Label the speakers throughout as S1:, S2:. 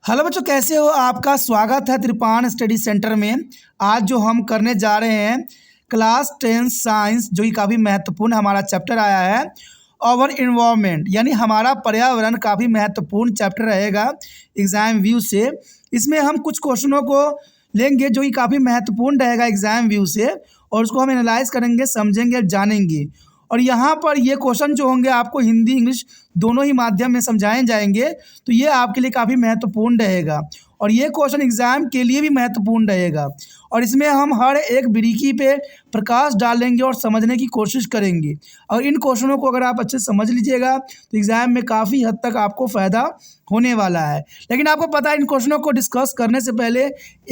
S1: Hello बच्चों, कैसे हो? आपका स्वागत है त्रिपान स्टडी सेंटर में। आज जो हम करने जा रहे हैं क्लास 10 साइंस, जो कि काफ़ी महत्वपूर्ण हमारा चैप्टर आया है और इन्वायरमेंट, यानी हमारा पर्यावरण काफ़ी महत्वपूर्ण चैप्टर रहेगा एग्ज़ाम व्यू से। इसमें हम कुछ क्वेश्चनों को लेंगे जो कि काफ़ी महत्वपूर्ण रहेगा एग्ज़ाम व्यू से, और उसको हम एनालाइज करेंगे, समझेंगे, जानेंगे। और यहाँ पर ये क्वेश्चन जो होंगे आपको हिंदी इंग्लिश दोनों ही माध्यम में समझाए जाएंगे, तो ये आपके लिए काफ़ी महत्वपूर्ण रहेगा। और ये क्वेश्चन एग्ज़ाम के लिए भी महत्वपूर्ण रहेगा, और इसमें हम हर एक बारीकी पे प्रकाश डालेंगे और समझने की कोशिश करेंगे। और इन क्वेश्चनों को अगर आप अच्छे से समझ लीजिएगा तो एग्ज़ाम में काफ़ी हद तक आपको फ़ायदा होने वाला है। लेकिन आपको पता है, इन क्वेश्चनों को डिस्कस करने से पहले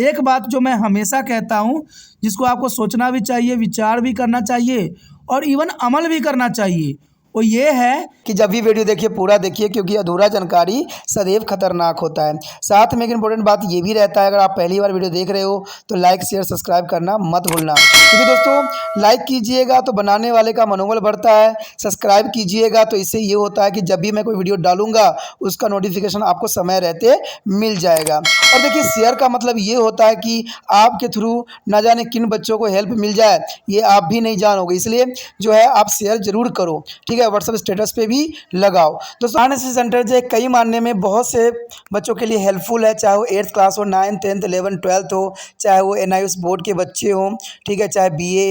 S1: एक बात जो मैं हमेशा कहता हूँ, जिसको आपको सोचना भी चाहिए, विचार भी करना चाहिए और इवन अमल भी करना चाहिए, वो ये है कि जब भी वीडियो देखिए पूरा देखिए, क्योंकि अधूरा जानकारी सदैव खतरनाक होता है। साथ में एक इम्पोर्टेंट बात ये भी रहता है, अगर आप पहली बार वीडियो देख रहे हो तो लाइक शेयर सब्सक्राइब करना मत भूलना, क्योंकि दोस्तों लाइक कीजिएगा तो बनाने वाले का मनोबल बढ़ता है, सब्सक्राइब कीजिएगा तो इससे ये होता है कि जब भी मैं कोई वीडियो डालूंगा उसका नोटिफिकेशन आपको समय रहते मिल जाएगा। और देखिए, शेयर का मतलब ये होता है कि आपके थ्रू ना जाने किन बच्चों को हेल्प मिल जाए, ये आप भी नहीं जानोगे, इसलिए जो है आप शेयर जरूर करो, ठीक है। व्हाट्सएप स्टेटस पे भी लगाओ। दोस्तों, आरएनएसएस सेंटर जो है कई मानने में बहुत से बच्चों के लिए हेल्पफुल है, चाहे वो 8th क्लास हो, 9th 10th 11th 12th हो, चाहे वो NIOS बोर्ड के बच्चे हों, ठीक है, चाहे BA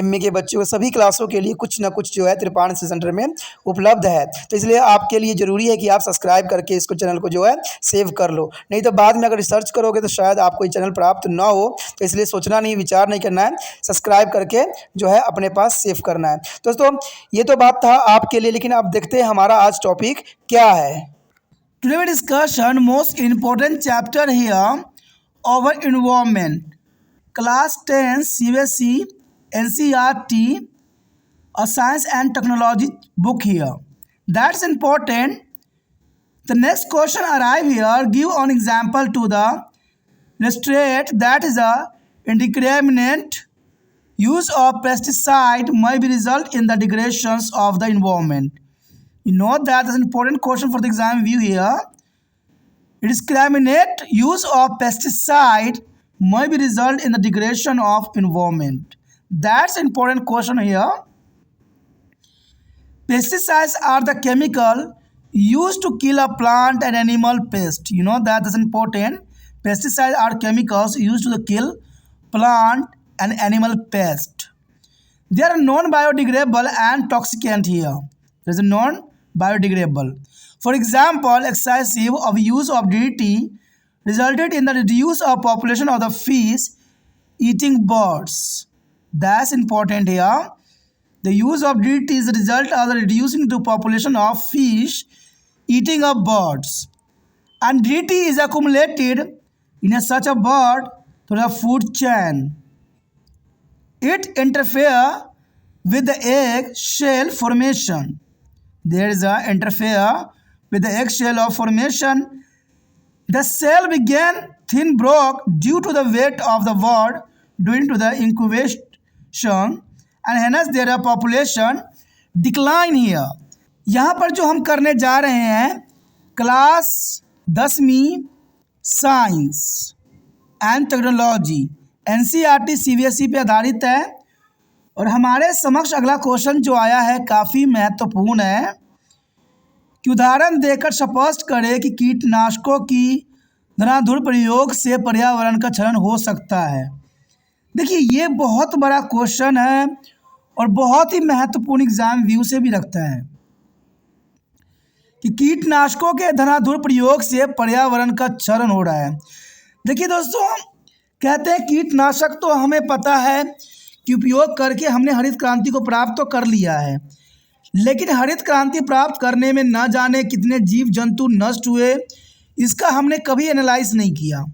S1: MA के बच्चे हो, सभी क्लासों के लिए कुछ ना कुछ जो है त्रिपान एनएसएस सेंटर में उपलब्ध है। तो इसलिए आपके लिए ज़रूरी है कि आप सब्सक्राइब करके इसको चैनल को जो है सेव कर लो, नहीं तो बाद में अगर रिसर्च करोगे तो शायद आपको ये चैनल प्राप्त ना हो। तो इसलिए सोचना नहीं, विचार नहीं करना है, सब्सक्राइब करके जो है अपने पास सेव करना है। दोस्तों, ये तो बात था आपके लिए, लेकिन अब देखते हैं हमारा आज टॉपिक क्या है। Today we discussion most important chapter here, our environment, class 10 CBSE NCERT, a science and technology book here. That's important. The next question arrive here. Give an example to the illustrate that is a indiscriminate use of pesticide may be result in the degradations of the environment. You know that is an important question for the exam view here. Indiscriminate use of pesticide may be result in the degradation of environment. That's an important question here. Pesticides are the chemical used to kill a plant and animal pest. You know that is important. Pesticides are chemicals used to kill plant and animal pest. They are non-biodegradable and toxicant here. There is a non-biodegradable. For example, excessive of use of DDT resulted in the reduce of population of the fish eating birds. That's important here. The use of DDT is the result of the reducing the population of fish eating of birds. And DDT is accumulated in such a bird through the food chain. It interferes with the egg shell formation. There is a interfere with the egg shell of formation. The cell began thin broke due to the weight of the bird during to the incubation, and hence there are population decline here. यहाँ पर जो हम करने जा रहे हैं class 10वीं science and technology NCERT CBSE पे आधारित है, और हमारे समक्ष अगला क्वेश्चन जो आया है काफ़ी महत्वपूर्ण है कि उदाहरण देकर स्पष्ट करें कि कीटनाशकों की धनाधुर प्रयोग से पर्यावरण का क्षरण हो सकता है। देखिए, ये बहुत बड़ा क्वेश्चन है और बहुत ही महत्वपूर्ण एग्जाम व्यू से भी रखता है कि कीटनाशकों के धनाधुर प्रयोग से पर्यावरण का क्षरण हो रहा है। देखिए दोस्तों, कहते हैं कीटनाशक तो हमें पता है कि उपयोग करके हमने हरित क्रांति को प्राप्त तो कर लिया है, लेकिन हरित क्रांति प्राप्त करने में न जाने कितने जीव जंतु नष्ट हुए, इसका हमने कभी एनालाइज नहीं किया।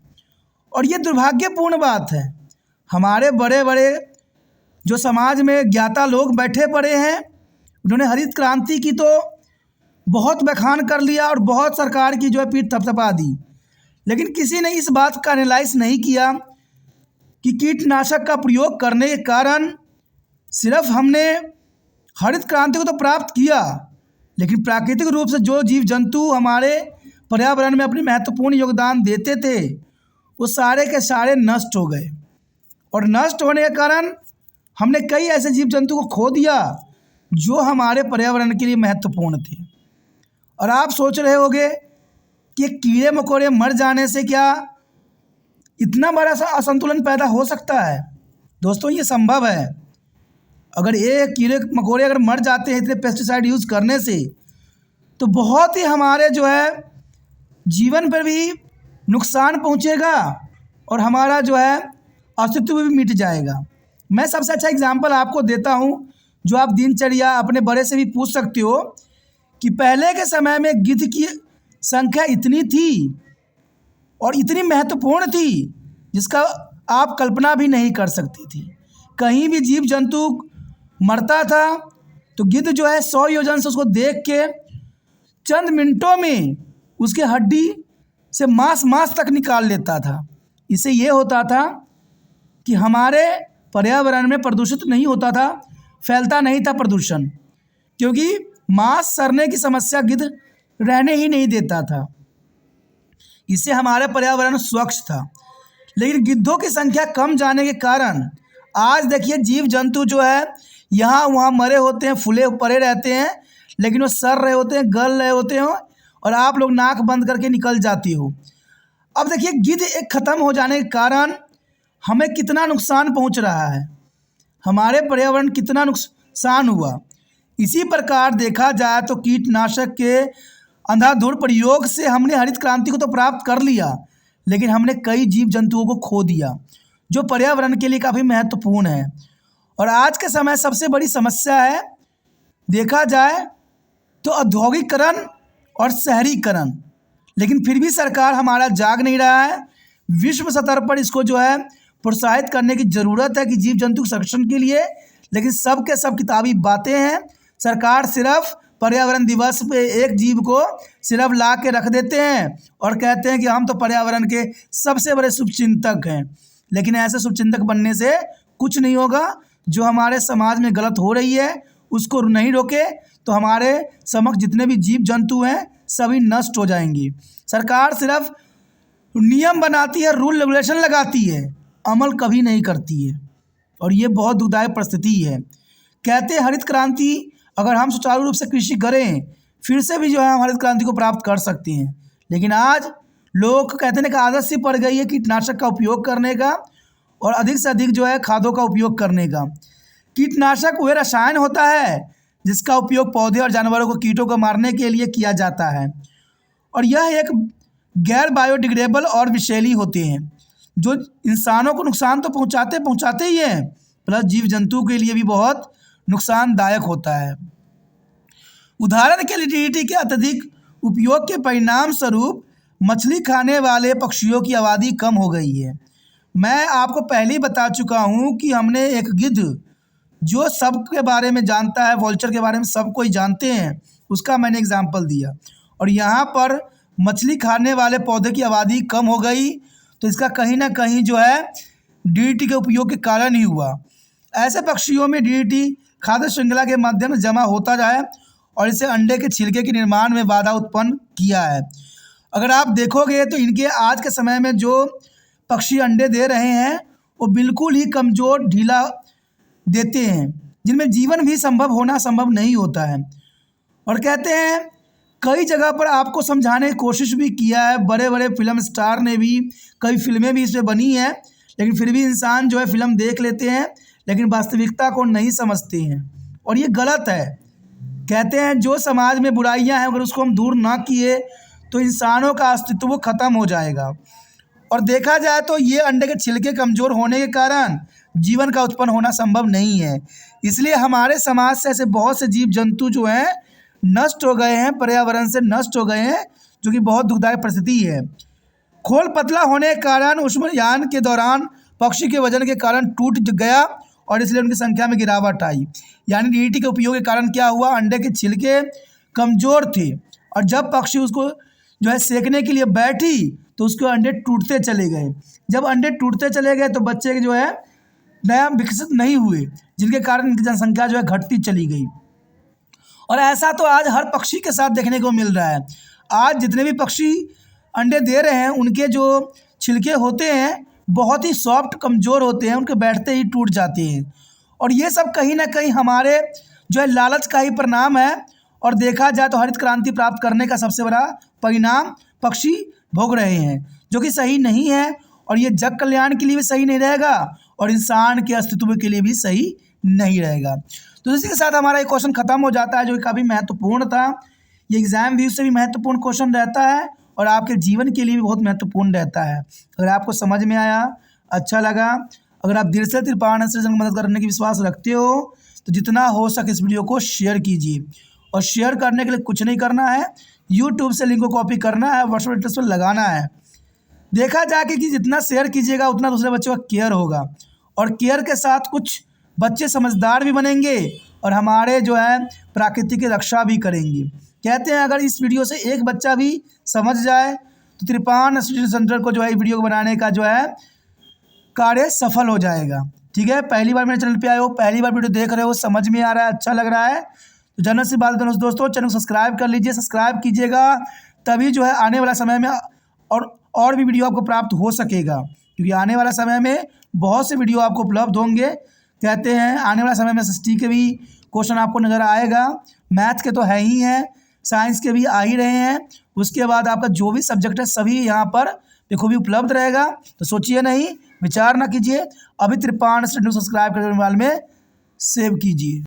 S1: और ये दुर्भाग्यपूर्ण बात है। हमारे बड़े बड़े जो समाज में ज्ञाता लोग बैठे पड़े हैं, उन्होंने हरित क्रांति की तो बहुत बखान कर लिया और बहुत सरकार की जो है पीठ थपथपा दी, लेकिन किसी ने इस बात का एनालाइज नहीं किया कि कीटनाशक का प्रयोग करने के कारण सिर्फ हमने हरित क्रांति को तो प्राप्त किया, लेकिन प्राकृतिक रूप से जो जीव जंतु हमारे पर्यावरण में अपनी महत्वपूर्ण योगदान देते थे वो सारे के सारे नष्ट हो गए। और नष्ट होने के कारण हमने कई ऐसे जीव जंतु को खो दिया जो हमारे पर्यावरण के लिए महत्वपूर्ण थे। और आप सोच रहे होंगे कि कीड़े मकोड़े मर जाने से क्या इतना बड़ा सा असंतुलन पैदा हो सकता है? दोस्तों, ये संभव है। अगर ये कीड़े मकोड़े अगर मर जाते हैं इतने पेस्टिसाइड यूज़ करने से, तो बहुत ही हमारे जो है जीवन पर भी नुकसान पहुंचेगा और हमारा जो है अस्तित्व भी मिट जाएगा। मैं सबसे अच्छा एग्जांपल आपको देता हूं, जो आप दिनचर्या अपने बड़े से भी पूछ सकते हो कि पहले के समय में गिद्ध की संख्या इतनी थी और इतनी महत्वपूर्ण थी जिसका आप कल्पना भी नहीं कर सकती थी। कहीं भी जीव जंतु मरता था तो गिद्ध जो है 100 योजन से उसको देख के चंद मिनटों में उसके हड्डी से मांस तक निकाल लेता था। इससे ये होता था कि हमारे पर्यावरण में प्रदूषित नहीं होता था, फैलता नहीं था प्रदूषण, क्योंकि मांस सड़ने की समस्या गिद्ध रहने ही नहीं देता था। इससे हमारा पर्यावरण स्वच्छ था। लेकिन गिद्धों की संख्या कम जाने के कारण आज देखिए जीव जंतु जो है यहाँ वहाँ मरे होते हैं, फूले पड़े रहते हैं, लेकिन वो सड़ रहे होते हैं, गल रहे होते हैं और आप लोग नाक बंद करके निकल जाती हो। अब देखिए गिद्ध एक ख़त्म हो जाने के कारण हमें कितना नुकसान पहुंच रहा है, हमारे पर्यावरण कितना नुकसान हुआ। इसी प्रकार देखा जाए तो कीटनाशक के अंधाधुंध प्रयोग से हमने हरित क्रांति को तो प्राप्त कर लिया, लेकिन हमने कई जीव जंतुओं को खो दिया जो पर्यावरण के लिए काफ़ी महत्वपूर्ण है। और आज के समय सबसे बड़ी समस्या है, देखा जाए तो औद्योगिकरण और शहरीकरण। लेकिन फिर भी सरकार हमारा जाग नहीं रहा है। विश्व स्तर पर इसको जो है प्रोत्साहित करने की ज़रूरत है कि जीव जंतु संरक्षण के लिए, लेकिन सब के सब किताबी बातें हैं। सरकार सिर्फ पर्यावरण दिवस पे एक जीव को सिर्फ ला के रख देते हैं और कहते हैं कि हम तो पर्यावरण के सबसे बड़े शुभचिंतक हैं, लेकिन ऐसे शुभचिंतक बनने से कुछ नहीं होगा। जो हमारे समाज में गलत हो रही है उसको नहीं रोके तो हमारे समक्ष जितने भी जीव जंतु हैं सभी नष्ट हो जाएंगे। सरकार सिर्फ नियम बनाती है, रूल रेगुलेशन लगाती है, अमल कभी नहीं करती है, और ये बहुत दुखदायक परिस्थिति है। कहते हैं हरित क्रांति, अगर हम सुचारू रूप से कृषि करें फिर से भी जो है हम हरित क्रांति को प्राप्त कर सकते हैं। लेकिन आज लोग कहते हैं कि आदत सी पड़ गई है कीटनाशक का उपयोग करने का और अधिक से अधिक जो है खादों का उपयोग करने का। कीटनाशक वह रसायन होता है जिसका उपयोग पौधे और जानवरों को कीटों को मारने के लिए किया जाता है, और यह एक गैर बायोडिग्रेडेबल और विषैली होते हैं जो इंसानों को नुकसान तो पहुंचाते ही हैं, प्लस जीव जंतु के लिए भी बहुत नुकसानदायक होता है। उदाहरण के लिए डीडीटी के अत्यधिक उपयोग के परिणाम स्वरूप मछली खाने वाले पक्षियों की आबादी कम हो गई है। मैं आपको पहले ही बता चुका हूँ कि हमने एक गिद्ध जो सब के बारे में जानता है, वॉल्चर के बारे में सब कोई जानते हैं, उसका मैंने एग्जाम्पल दिया। और यहाँ पर मछली खाने वाले पौधे की आबादी कम हो गई, तो इसका कहीं ना कहीं जो है डीडीटी के उपयोग के कारण ही हुआ। ऐसे पक्षियों में डीडीटी खाद्य श्रृंखला के माध्यम से जमा होता जाए और इसे अंडे के छिलके के निर्माण में बाधा उत्पन्न किया है। अगर आप देखोगे तो इनके आज के समय में जो पक्षी अंडे दे रहे हैं वो बिल्कुल ही कमज़ोर ढीला देते हैं, जिनमें जीवन भी संभव नहीं होता है। और कहते हैं कई जगह पर आपको समझाने की कोशिश भी किया है, बड़े बड़े फिल्म स्टार ने भी, कई फिल्में भी इसमें बनी हैं, लेकिन फिर भी इंसान जो है फिल्म देख लेते हैं लेकिन वास्तविकता को नहीं समझते हैं, और ये गलत है। कहते हैं जो समाज में बुराइयां हैं अगर उसको हम दूर ना किए तो इंसानों का अस्तित्व ख़त्म हो जाएगा। और देखा जाए तो ये अंडे के छिलके कमज़ोर होने के कारण जीवन का उत्पन्न होना संभव नहीं है। इसलिए हमारे समाज से ऐसे बहुत से जीव जंतु जो हैं नष्ट हो गए हैं, पर्यावरण से नष्ट हो गए हैं, जो कि बहुत दुखदायक परिस्थिति है। खोल पतला होने के कारण उष्मायान के दौरान पक्षी के वजन के कारण टूट गया और इसलिए उनकी संख्या में गिरावट आई। यानी डीडीटी के उपयोग के कारण क्या हुआ, अंडे के छिलके कमज़ोर थे और जब पक्षी उसको जो है सेकने के लिए बैठी तो उसके अंडे टूटते चले गए। जब अंडे टूटते चले गए तो बच्चे जो है नया विकसित नहीं हुए, जिनके कारण इनकी जनसंख्या जो है घटती चली गई। और ऐसा तो आज हर पक्षी के साथ देखने को मिल रहा है। आज जितने भी पक्षी अंडे दे रहे हैं उनके जो छिलके होते हैं बहुत ही सॉफ्ट कमज़ोर होते हैं, उनके बैठते ही टूट जाते हैं। और ये सब कहीं ना कहीं हमारे जो है लालच का ही परिणाम है। और देखा जाए तो हरित क्रांति प्राप्त करने का सबसे बड़ा परिणाम पक्षी भोग रहे हैं, जो कि सही नहीं है। और ये जग कल्याण के लिए भी सही नहीं रहेगा और इंसान के अस्तित्व के लिए भी सही नहीं रहेगा। तो इसी के साथ हमारा ये क्वेश्चन ख़त्म हो जाता है, जो कि काफ़ी महत्वपूर्ण था। ये एग्ज़ाम व्यू से भी महत्वपूर्ण क्वेश्चन रहता है और आपके जीवन के लिए भी बहुत महत्वपूर्ण रहता है। अगर आपको समझ में आया, अच्छा लगा, अगर आप दिल से त्रिपाण सृजन मदद करने की विश्वास रखते हो तो जितना हो सके इस वीडियो को शेयर कीजिए। और शेयर करने के लिए कुछ नहीं करना है, यूट्यूब से लिंक को कॉपी करना है, व्हाट्सएप स्टेटस पर लगाना है। देखा जाके कि जितना शेयर कीजिएगा उतना दूसरे बच्चों का केयर होगा और केयर के साथ कुछ बच्चे समझदार भी बनेंगे और हमारे जो है प्रकृति की रक्षा भी करेंगे। कहते हैं अगर इस वीडियो से एक बच्चा भी समझ जाए तो त्रिपाण स्टडी सेंटर को जो है वीडियो को बनाने का जो है कार्य सफल हो जाएगा। ठीक है, पहली बार मेरे चैनल पे आए हो, पहली बार वीडियो देख रहे हो, समझ में आ रहा है, अच्छा लग रहा है तो जनरल सी बात है दोस्तों, चैनल सब्सक्राइब कर लीजिए। सब्सक्राइब कीजिएगा तभी जो है आने वाला समय में और भी वीडियो आपको प्राप्त हो सकेगा, क्योंकि आने वाला समय में बहुत से वीडियो आपको उपलब्ध होंगे। कहते हैं आने वाला समय में SST के भी क्वेश्चन आपको नज़र आएगा, मैथ के तो है ही हैं, साइंस के भी आ ही रहे हैं। उसके बाद आपका जो भी सब्जेक्ट है सभी यहाँ पर बखूबी उपलब्ध रहेगा। तो सोचिए नहीं, विचार ना कीजिए, अभी त्रिपाण स्टडी सब्सक्राइब करने वाले में सेव कीजिए।